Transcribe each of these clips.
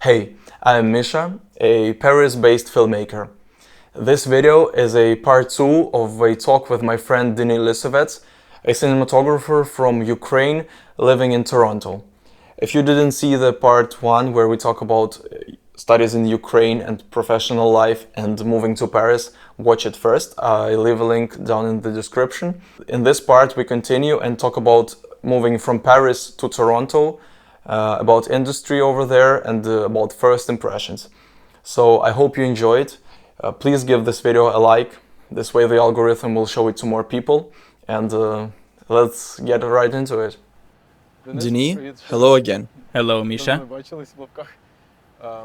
Hey, I'm Misha, a Paris-based filmmaker. This video is a part 2 of a talk with my friend Denys Lisovets, a cinematographer from Ukraine living in Toronto. If you didn't see the part 1 where we talk about studies in Ukraine and professional life and moving to Paris, watch it first. I leave a link down in the description. In this part we continue and talk about moving from Paris to Toronto, about industry over there and about first impressions. So I hope you enjoyed. Please give this video a like. This way the algorithm will show it to more people. And let's get right into it. Denys, hello again. Hello, Misha.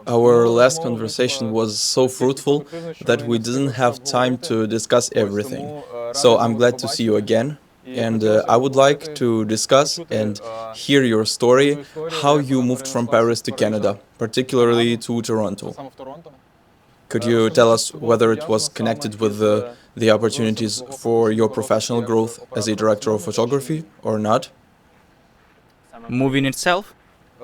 Our last conversation was so fruitful that we didn't have time to discuss everything. So I'm glad to see you again. And I would like to discuss and hear your story, how you moved from Paris to Canada, particularly to Toronto. Could you tell us whether it was connected with the opportunities for your professional growth as a director of photography or not? Moving itself?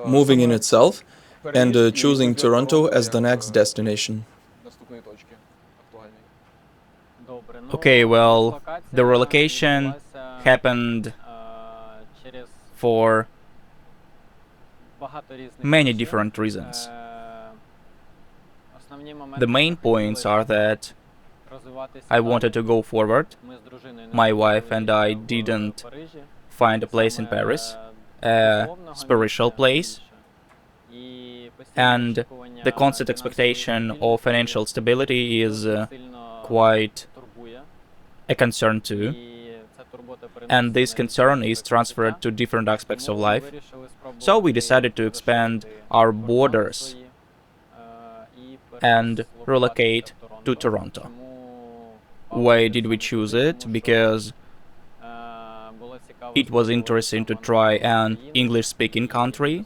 Moving in itself and choosing Toronto as the next destination. Okay, well, the relocation happened for many different reasons. The main points are that I wanted to go forward. My wife and I didn't find a place in Paris, a spiritual place, and the constant expectation of financial stability is quite a concern too, and this concern is transferred to different aspects of life. So we decided to expand our borders and relocate to Toronto. Why did we choose it? Because it was interesting to try an English-speaking country.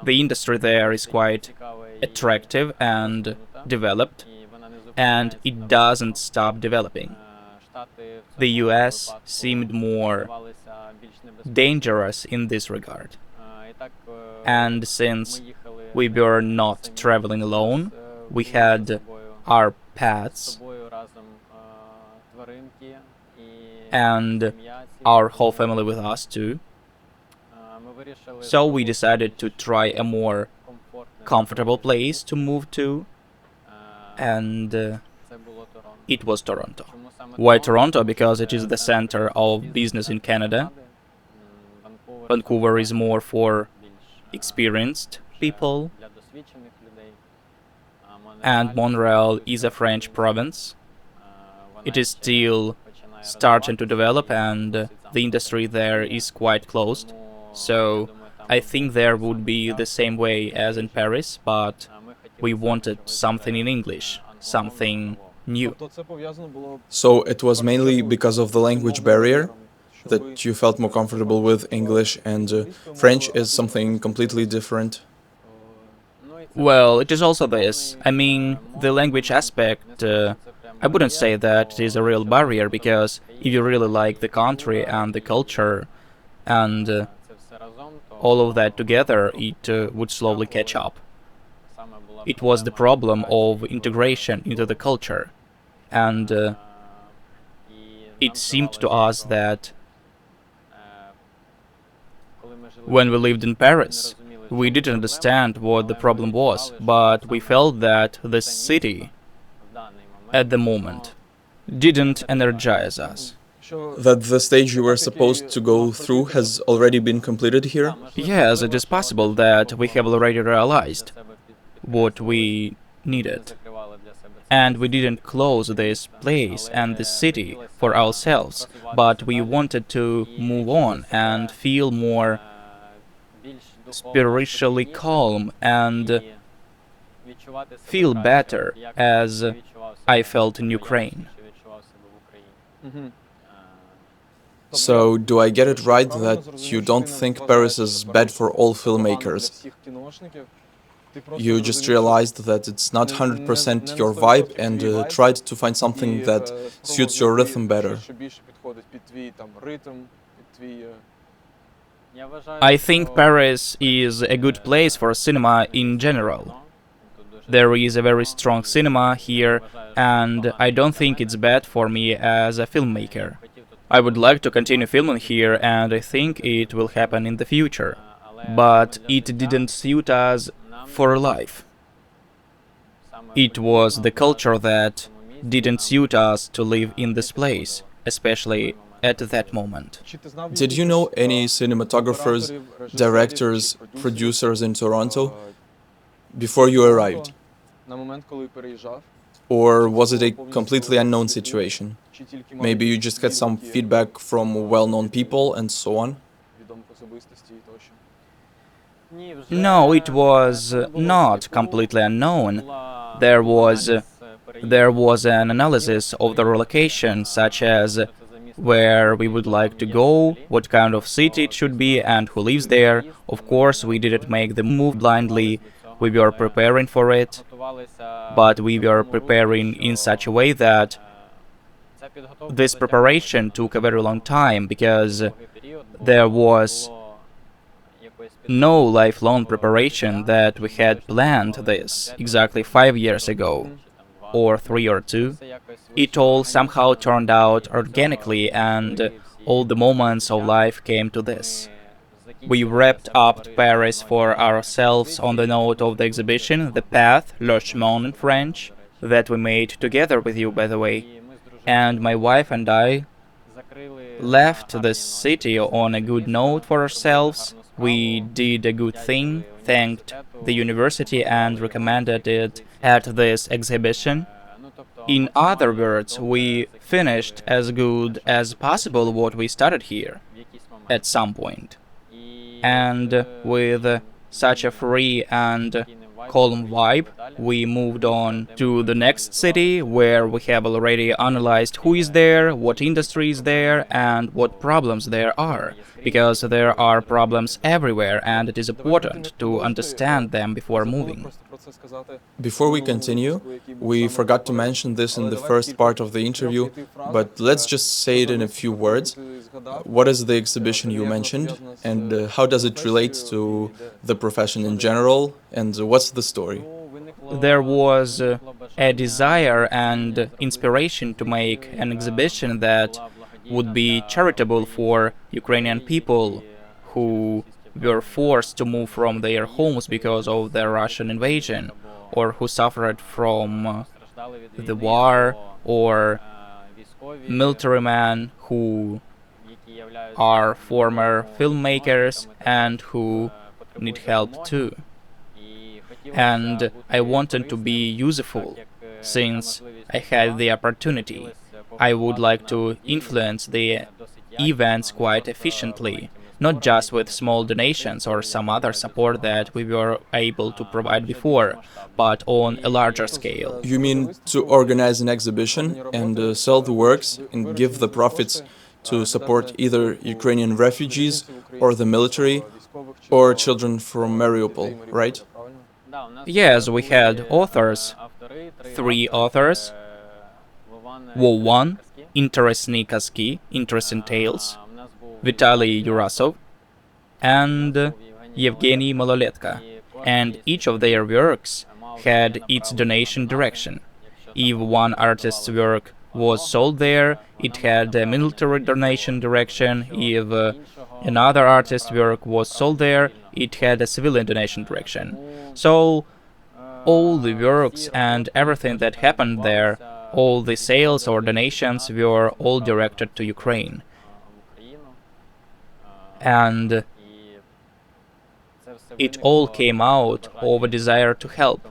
The industry there is quite attractive and developed, and it doesn't stop developing. The US seemed more dangerous in this regard. And since we were not traveling alone, we had our pets and our whole family with us too. So we decided to try a more comfortable place to move to, and it was Toronto. Why Toronto? Because it is the center of business in Canada. Vancouver is more for experienced people, and Montreal is a French province. It is still starting to develop, and the industry there is quite closed. So I think there would be the same way as in Paris, but we wanted something in English, something new. So it was mainly because of the language barrier that you felt more comfortable with English, and French is something completely different. Well, it is also this. I mean, the language aspect, I wouldn't say that it is a real barrier, because if you really like the country and the culture and all of that together, it would slowly catch up. It was the problem of integration into the culture, and it seemed to us that when we lived in Paris, we didn't understand what the problem was, but we felt that the city, at the moment, didn't energize us. That the stage you were supposed to go through has already been completed here? Yes, it is possible that we have already realized what we needed, and we didn't close this place and this city for ourselves, but we wanted to move on and feel more spiritually calm and feel better as I felt in Ukraine. So, do I get it right that you don't think Paris is bad for all filmmakers? You just realized that it's not 100% your vibe and tried to find something that suits your rhythm better? I think Paris is a good place for cinema in general. There is a very strong cinema here, and I don't think it's bad for me as a filmmaker. I would like to continue filming here, and I think it will happen in the future. But it didn't suit us for life. It was the culture that didn't suit us to live in this place, especially at that moment. Did you know any cinematographers, directors, producers in Toronto before you arrived? Or was it a completely unknown situation? Maybe you just had some feedback from well-known people and so on? No, it was not completely unknown. There was an analysis of the relocation, such as where we would like to go, what kind of city it should be, and who lives there. Of course, we didn't make the move blindly. We were preparing for it, but we were preparing in such a way that this preparation took a very long time, because there was no lifelong preparation that we had planned this exactly 5 years ago, or 3 or 2. It all somehow turned out organically, and all the moments of life came to this. We wrapped up Paris for ourselves on the note of the exhibition, The Path, Le Chemin in French, that we made together with you, by the way. And my wife and I left this city on a good note for ourselves. We did a good thing, thanked the university, and recommended it at this exhibition. In other words, we finished as good as possible what we started here at some point. And with such a free and calm vibe, we moved on to the next city, where we have already analyzed who is there, what industry is there, and what problems there are. Because there are problems everywhere, and it is important to understand them before moving. Before we continue, we forgot to mention this in the first part of the interview, but let's just say it in a few words. What is the exhibition you mentioned, and how does it relate to the profession in general, and what's the story? There was a desire and inspiration to make an exhibition that would be charitable for Ukrainian people who were forced to move from their homes because of the Russian invasion, or who suffered from the war, or military men who are former filmmakers and who need help too. And I wanted to be useful, since I had the opportunity. I would like to influence the events quite efficiently, not just with small donations or some other support that we were able to provide before, but on a larger scale. You mean to organize an exhibition and sell the works and give the profits to support either Ukrainian refugees or the military or children from Mariupol, right? Yes, we had authors, 3 authors, Wowan, Interesting Kaski, Interesting Tales, Vitaly Yurasov, and Yevgeny Maloletka, and each of their works had its donation direction. If one artist's work was sold there, it had a military donation direction. If another artist's work was sold there, it had a civilian donation direction. So all the works and everything that happened there, all the sales or donations, were all directed to Ukraine. And it all came out of a desire to help.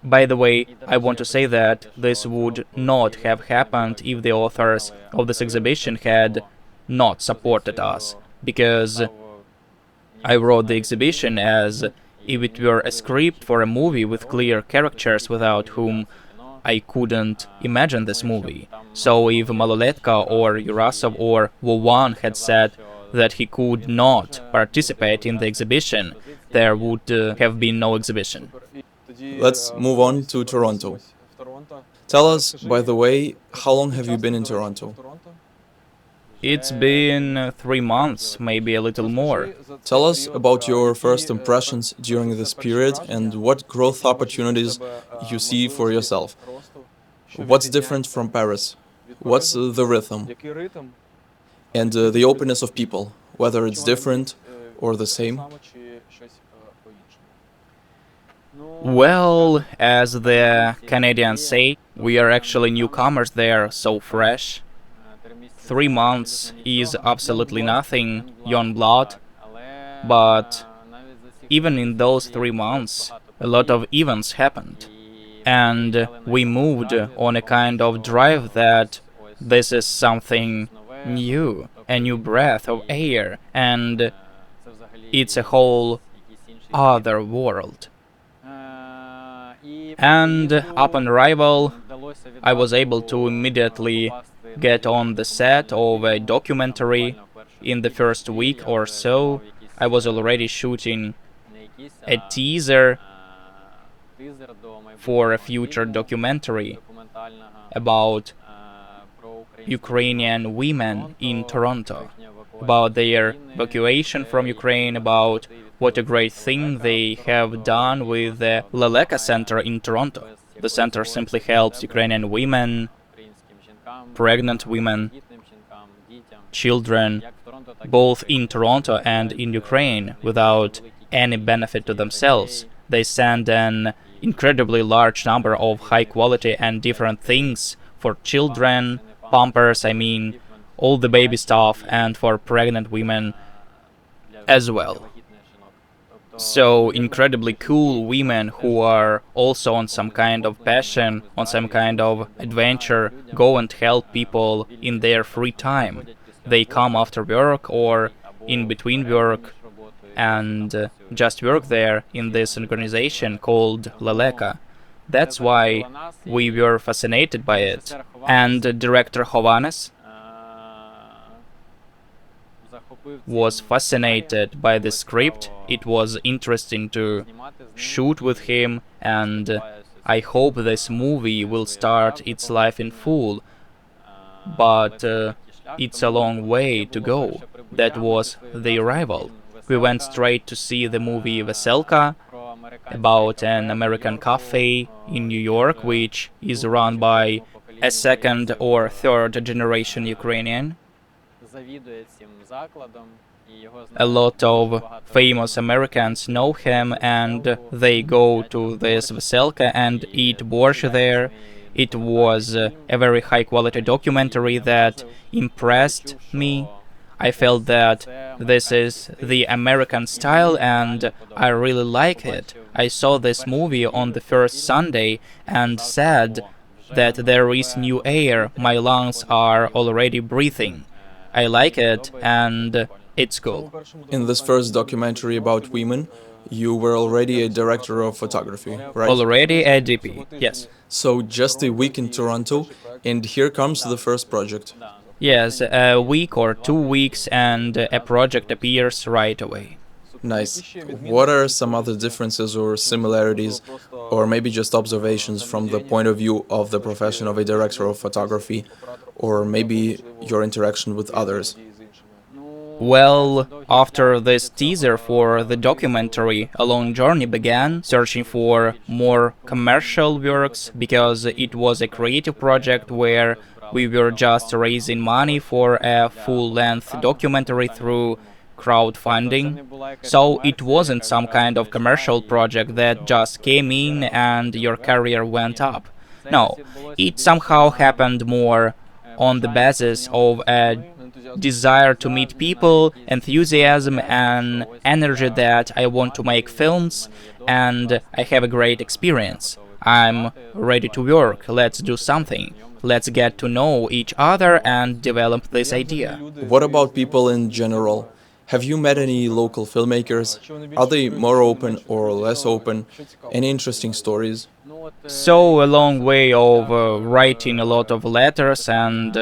By the way, I want to say that this would not have happened if the authors of this exhibition had not supported us, because I wrote the exhibition as if it were a script for a movie with clear characters without whom I couldn't imagine this movie. So if Maloletka or Yurasov or Wowan had said that he could not participate in the exhibition, there would have been no exhibition. Let's move on to Toronto. Tell us, by the way, how long have you been in Toronto? It's been 3 months, maybe a little more. Tell us about your first impressions during this period and what growth opportunities you see for yourself. What's different from Paris? What's the rhythm? And the openness of people, whether it's different or the same? Well, as the Canadians say, we are actually newcomers there, so fresh. 3 months is absolutely nothing, young blood, but even in those 3 months, a lot of events happened. And we moved on a kind of drive that this is something new, a new breath of air, and it's a whole other world. And upon arrival, I was able to immediately get on the set of a documentary. In the first week or so, I was already shooting a teaser for a future documentary about Ukrainian women in Toronto, about their evacuation from Ukraine, about what a great thing they have done with the Leleka Center in Toronto. The center simply helps Ukrainian women, pregnant women, children, both in Toronto and in Ukraine, without any benefit to themselves. They send an incredibly large number of high quality and different things for children, pampers, all the baby stuff, and for pregnant women as well. So incredibly cool women who are also on some kind of passion, on some kind of adventure, go and help people in their free time. They come after work or in between work and just work there in this organization called Leleka. That's why we were fascinated by it. And director Hovanes was fascinated by the script. It was interesting to shoot with him, and I hope this movie will start its life in full. But it's a long way to go. That was the arrival. We went straight to see the movie Veselka, about an American cafe in New York, which is run by a second or third generation Ukrainian. A lot of famous Americans know him, and they go to this Veselka and eat borscht there. It was a very high quality documentary that impressed me. I felt that this is the American style and I really like it. I saw this movie on the first Sunday and said that there is new air, my lungs are already breathing. I like it and it's cool. In this first documentary about women, you were already a director of photography, right? Already a DP, yes. So just a week in Toronto, and here comes the first project. Yes, a week or 2 weeks and a project appears right away. Nice. What are some other differences or similarities, or maybe just observations from the point of view of the profession of a director of photography, or maybe your interaction with others? Well, after this teaser for the documentary, a long journey began, searching for more commercial works, because it was a creative project where we were just raising money for a full-length documentary through crowdfunding. So it wasn't some kind of commercial project that just came in and your career went up. No, it somehow happened more on the basis of a desire to meet people, enthusiasm and energy that I want to make films, and I have a great experience. I'm ready to work, let's do something. Let's get to know each other and develop this idea. What about people in general? Have you met any local filmmakers? Are they more open or less open? Any interesting stories? So a long way of writing a lot of letters and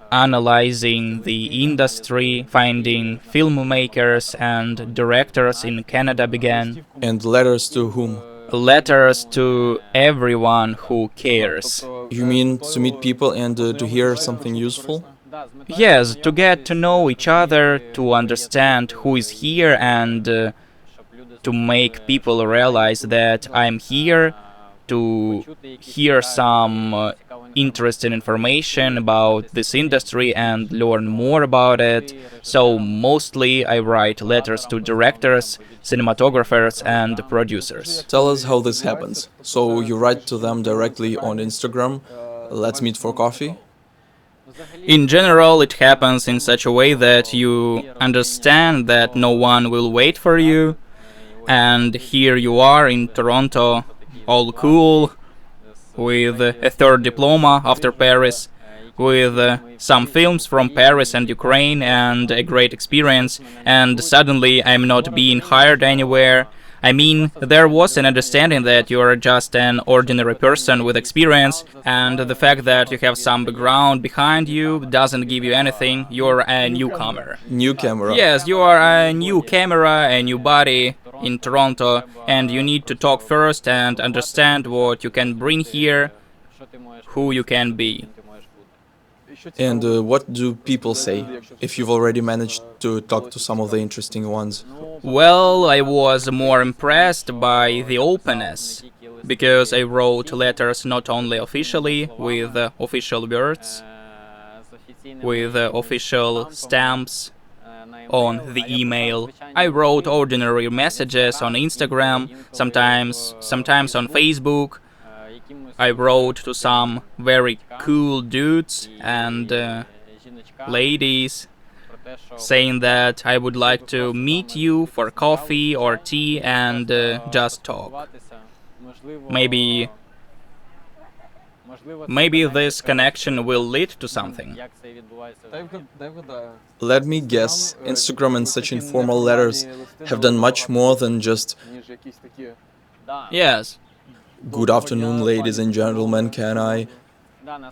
analyzing the industry, finding filmmakers and directors in Canada began. And letters to whom? Letters to everyone who cares. You mean to meet people and to hear something useful? Yes, to get to know each other, to understand who is here, and to make people realize that I'm here, to hear some interesting information about this industry and learn more about it. So mostly I write letters to directors, cinematographers and producers. Tell us how this happens. So you write to them directly on Instagram, let's meet for coffee? In general, it happens in such a way that you understand that no one will wait for you, and here you are in Toronto, all cool, with a third diploma after Paris, with some films from Paris and Ukraine and a great experience, and suddenly I'm not being hired anywhere. I mean, there was an understanding that you are just an ordinary person with experience, and the fact that you have some background behind you doesn't give you anything. You're a newcomer. New camera. Yes, you are a new camera, a new body in Toronto, and you need to talk first and understand what you can bring here, who you can be. And what do people say, if you've already managed to talk to some of the interesting ones? Well, I was more impressed by the openness, because I wrote letters not only officially, with official words, with official stamps on the email. I wrote ordinary messages on Instagram, sometimes on Facebook. I wrote to some very cool dudes and ladies, saying that I would like to meet you for coffee or tea and just talk. Maybe this connection will lead to something. Let me guess, Instagram and such informal letters have done much more than just Yes. "Good afternoon, ladies and gentlemen, can I?"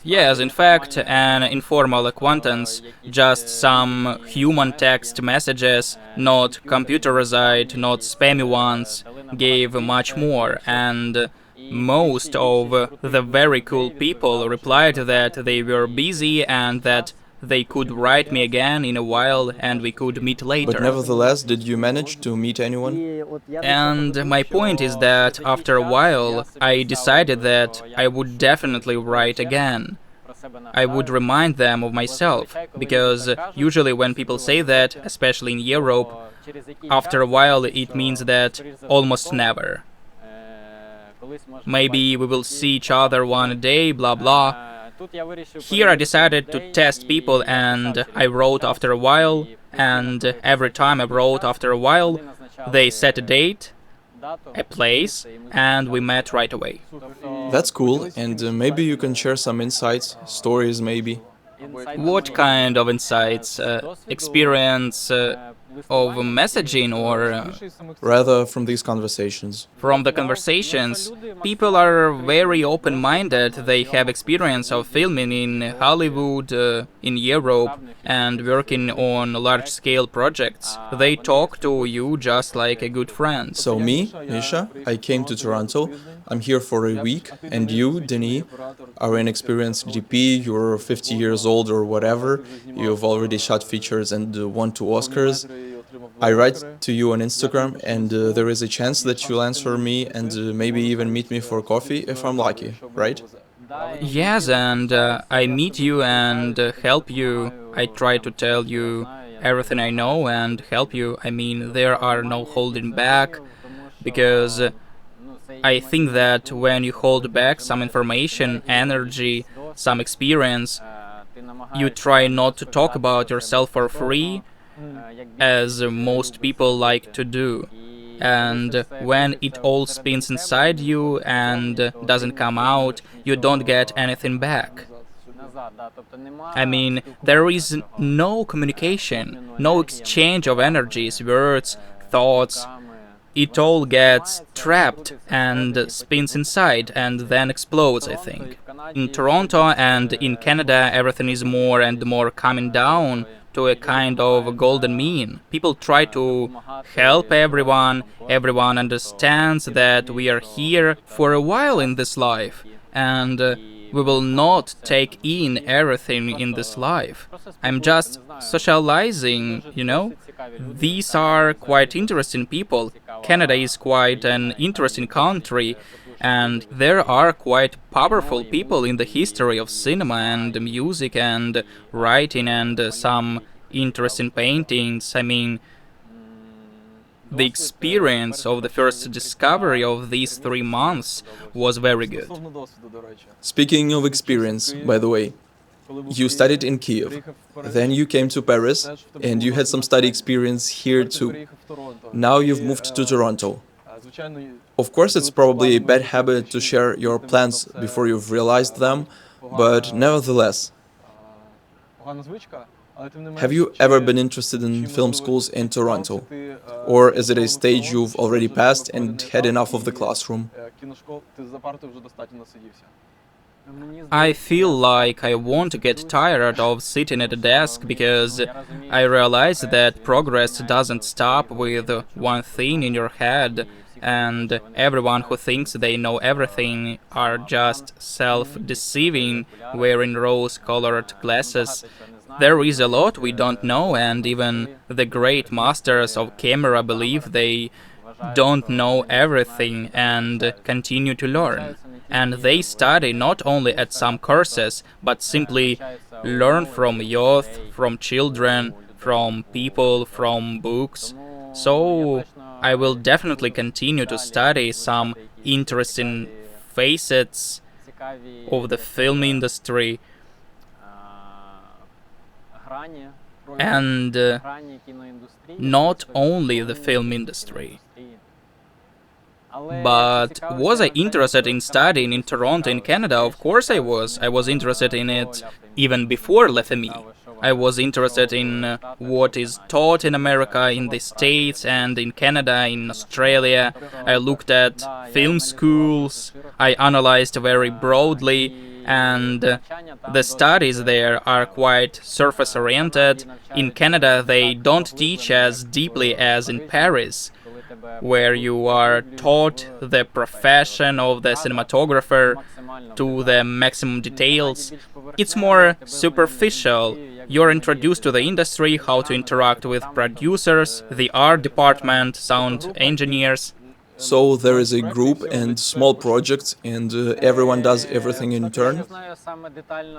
Yes, in fact, an informal acquaintance, just some human text messages, not computerized, not spammy ones, gave much more, and most of the very cool people replied that they were busy and that they could write me again in a while and we could meet later. But nevertheless, did you manage to meet anyone? And my point is that after a while, I decided that I would definitely write again. I would remind them of myself, because usually when people say that, especially in Europe, after a while it means that almost never. Maybe we will see each other one day, blah blah. Here I decided to test people and I wrote after a while, and every time I wrote after a while, they set a date, a place, and we met right away. That's cool, and maybe you can share some insights, stories maybe. What kind of insights? Experience of messaging or Rather from these conversations. from the conversations? People are very open-minded. They have experience of filming in Hollywood, in Europe, and working on large-scale projects. They talk to you just like a good friend. So me, Misha, I came to Toronto. I'm here for a week, and you, Denys, are an experienced DP. You're 50 years old or whatever. You've already shot features and won 2 Oscars. I write to you on Instagram, and there is a chance that you'll answer me and maybe even meet me for coffee if I'm lucky, right? Yes, and I meet you and help you. I try to tell you everything I know and help you. I mean, there are no holding back, because I think that when you hold back some information, energy, some experience, you try not to talk about yourself for free, as most people like to do. And when it all spins inside you and doesn't come out, you don't get anything back. I mean, there is no communication, no exchange of energies, words, thoughts. It all gets trapped and spins inside and then explodes, I think. In Toronto and in Canada, everything is more and more coming down to a kind of golden mean. People try to help everyone. Everyone understands that we are here for a while in this life, and We will not take in everything in this life. I'm just socializing, you know? These are quite interesting people. Canada is quite an interesting country, and there are quite powerful people in the history of cinema and music and writing and some interesting paintings. I mean, the experience of the first discovery of these 3 months was very good. Speaking of experience, by the way, you studied in Kiev, then you came to Paris, and you had some study experience here too. Now you've moved to Toronto. Of course, it's probably a bad habit to share your plans before you've realized them, but nevertheless, have you ever been interested in film schools in Toronto? Or is it a stage you've already passed and had enough of the classroom? I feel like I won't get tired of sitting at a desk because I realize that progress doesn't stop with one thing in your head, and everyone who thinks they know everything are just self-deceiving, wearing rose-colored glasses. There is a lot we don't know, and even the great masters of camera believe they don't know everything and continue to learn. And they study not only at some courses, but simply learn from youth, from children, from people, from books. So I will definitely continue to study some interesting facets of the film industry and not only the film industry. But was I interested in studying in Toronto, in Canada? Of course I was. I was interested in it even before LFME. I was interested in what is taught in America, in the States, and in Canada, in Australia. I looked at film schools, I analyzed very broadly, and the studies there are quite surface-oriented. In Canada, they don't teach as deeply as in Paris, where you are taught the profession of the cinematographer to the maximum details. It's more superficial. You're introduced to the industry, how to interact with producers, the art department, sound engineers. So there is a group and small projects, and everyone does everything in turn?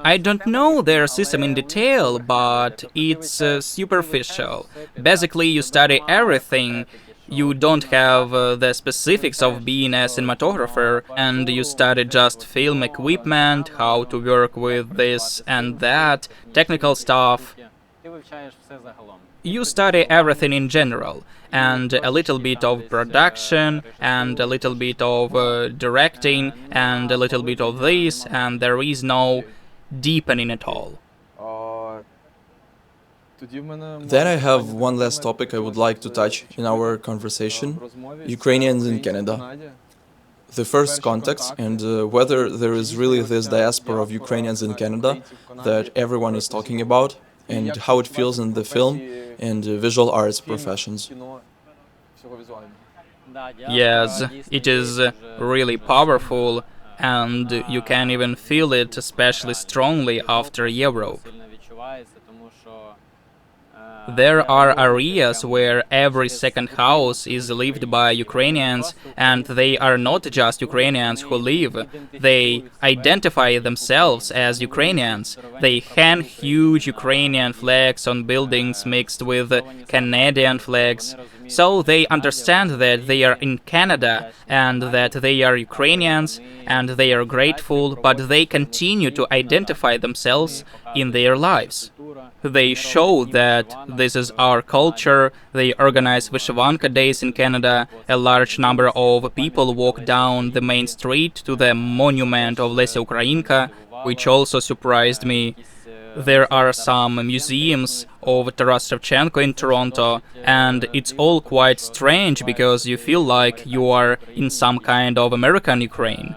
I don't know their system in detail, but it's superficial. Basically, you study everything. You don't have the specifics of being a cinematographer, and you study just film equipment, how to work with this and that, technical stuff. You study everything in general, and a little bit of production, and a little bit of directing, and a little bit of this, and there is no deepening at all. Then I have one last topic I would like to touch in our conversation: Ukrainians in Canada. The first contacts, and whether there is really this diaspora of Ukrainians in Canada that everyone is talking about, and how it feels in the film and visual arts professions. Yes, it is really powerful, and you can even feel it especially strongly after Europe. There are areas where every second house is lived by Ukrainians, and they are not just Ukrainians who live. They identify themselves as Ukrainians. They hang huge Ukrainian flags on buildings mixed with Canadian flags. So they understand that they are in Canada and that they are Ukrainians, and they are grateful, but they continue to identify themselves in their lives. They show that this is our culture. They organize Vyshivanka days in Canada. A large number of people walk down the main street to the monument of Lesia Ukrainka, which also surprised me. There are some museums of Taras Shevchenko in Toronto, and it's all quite strange because you feel like you are in some kind of American Ukraine.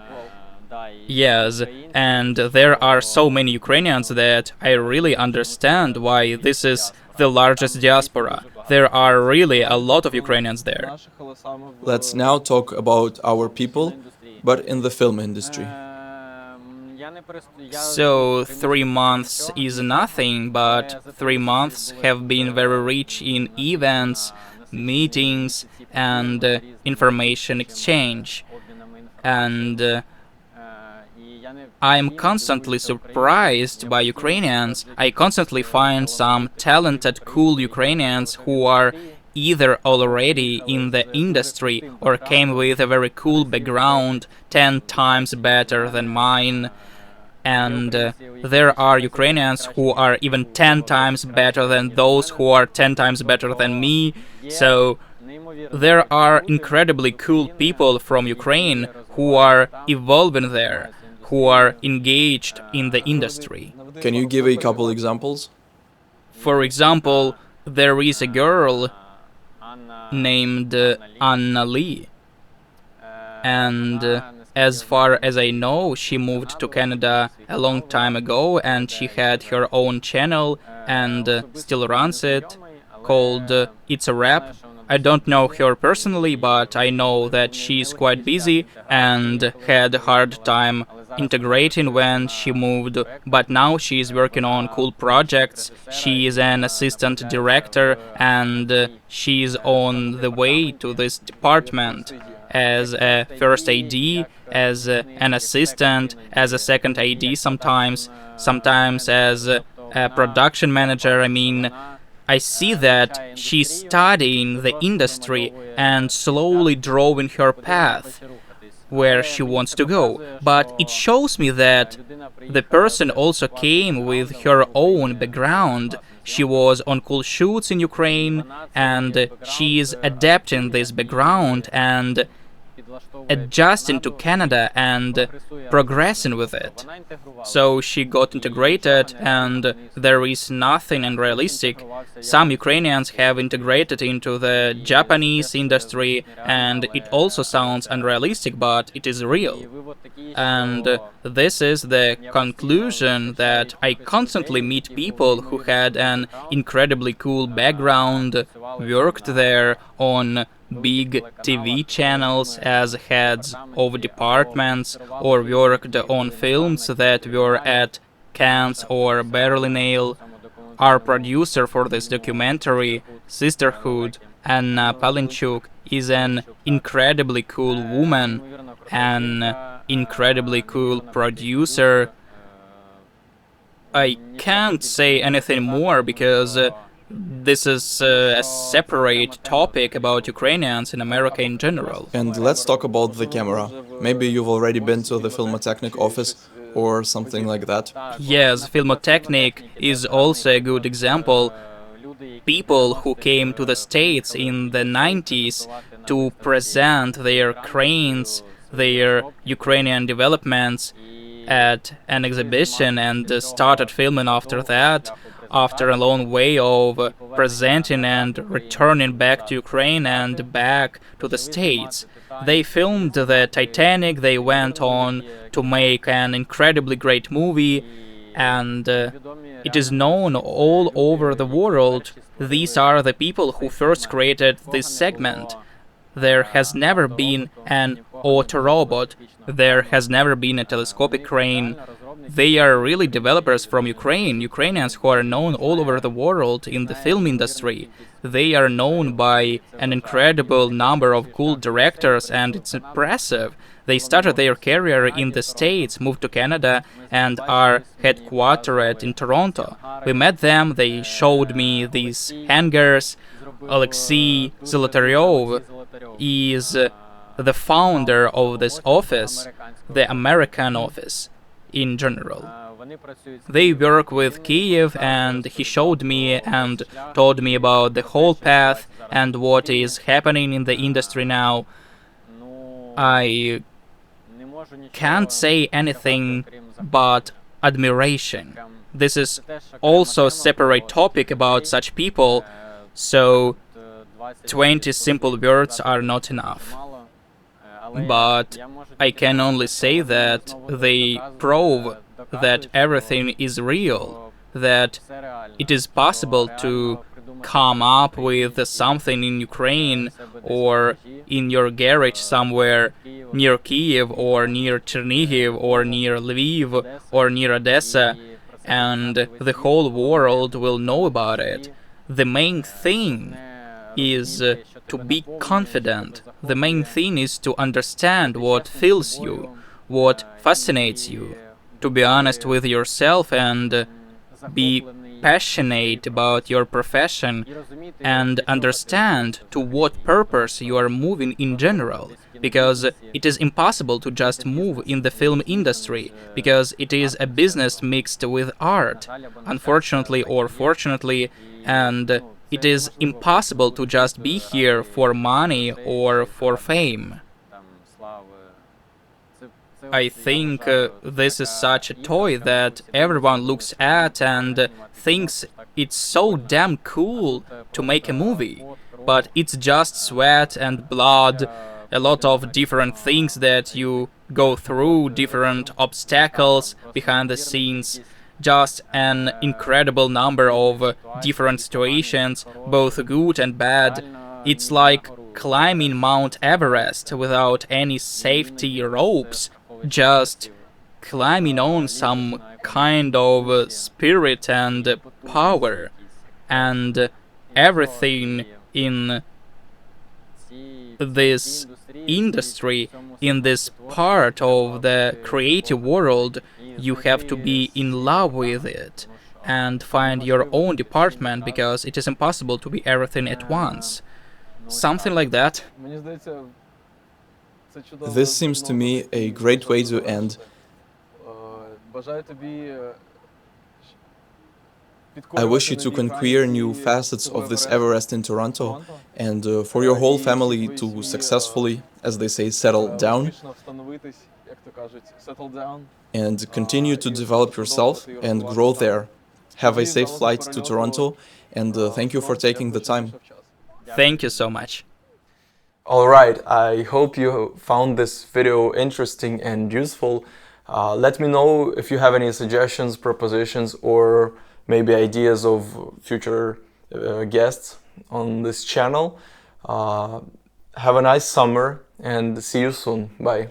Yes, and there are so many Ukrainians that I really understand why this is the largest diaspora. There are really a lot of Ukrainians there. Let's now talk about our people, but in the film industry. So 3 months is nothing, but 3 months have been very rich in events, meetings, and information exchange. And I'm constantly surprised by Ukrainians. I constantly find some talented, cool Ukrainians who are either already in the industry or came with a very cool background, 10 times better than mine. And there are Ukrainians who are even 10 times better than those who are 10 times better than me. So there are incredibly cool people from Ukraine who are evolving there, who are engaged in the industry. Can you give a couple examples? For example, there is a girl named Anna Lee, and as far as I know, she moved to Canada a long time ago, and she had her own channel and still runs it, called It's a Rap. I don't know her personally, but I know that she's quite busy and had a hard time integrating when she moved, but now she's working on cool projects. She is an assistant director, and she's on the way to this department as a first AD, as an assistant, as a second AD sometimes as a production manager. I mean, I see that she's studying the industry and slowly drawing her path where she wants to go. But it shows me that the person also came with her own background. She was on cool shoots in Ukraine, and she is adapting this background and adjusting to Canada and progressing with it. So she got integrated, and there is nothing unrealistic. Some Ukrainians have integrated into the Japanese industry, and it also sounds unrealistic, but it is real. And this is the conclusion, that I constantly meet people who had an incredibly cool background, worked there on big TV channels as heads of departments, or worked on films that were at Cannes or Berlinale. Our producer for this documentary, Sisterhood, Anna Palinchuk, is an incredibly cool woman, an incredibly cool producer. I can't say anything more because this is a separate topic about Ukrainians in America in general. And let's talk about the camera. Maybe you've already been to the Filmotechnic office or something like that. Yes, Filmotechnic is also a good example. People who came to the States in the 90s to present their cranes, their Ukrainian developments at an exhibition, and started filming after that, after a long way of presenting and returning back to Ukraine and back to the States. They filmed the Titanic, they went on to make an incredibly great movie, and it is known all over the world. These are the people who first created this segment. There has never been an auto robot, there has never been a telescopic crane. They are really developers from Ukraine, Ukrainians who are known all over the world in the film industry. They are known by an incredible number of cool directors, and it's impressive. They started their career in the States, moved to Canada, and are headquartered in Toronto. We met them, they showed me these hangars. Alexei Zolotaryov is the founder of this office, the American office in general. They work with Kiev, and he showed me and told me about the whole path and what is happening in the industry now. I can't say anything but admiration. This is also a separate topic about such people, so 20 simple words are not enough. But I can only say that they prove that everything is real, that it is possible to come up with something in Ukraine or in your garage somewhere near Kiev or near Chernihiv or near Lviv or near Odessa, and the whole world will know about it. The main thing is to be confident. The main thing is to understand what fills you, what fascinates you, to be honest with yourself and be passionate about your profession and understand to what purpose you are moving in general, because it is impossible to just move in the film industry, because it is a business mixed with art, unfortunately or fortunately, and it is impossible to just be here for money or for fame. I think this is such a toy that everyone looks at and thinks it's so damn cool to make a movie, but it's just sweat and blood, a lot of different things that you go through, different obstacles behind the scenes, just an incredible number of different situations, both good and bad. It's like climbing Mount Everest without any safety ropes, just climbing on some kind of spirit and power, and everything in this industry, in this part of the creative world, you have to be in love with it and find your own department, because it is impossible to be everything at once. Something like that. This seems to me a great way to end. I wish you to conquer new facets of this Everest in Toronto, and for your whole family to successfully, as they say, settle down, and continue to develop yourself and grow there. Have a safe flight to Toronto, and thank you for taking the time. Thank you so much. Alright, I hope you found this video interesting and useful. Let me know if you have any suggestions, propositions, or maybe ideas of future guests on this channel. Have a nice summer and see you soon. Bye.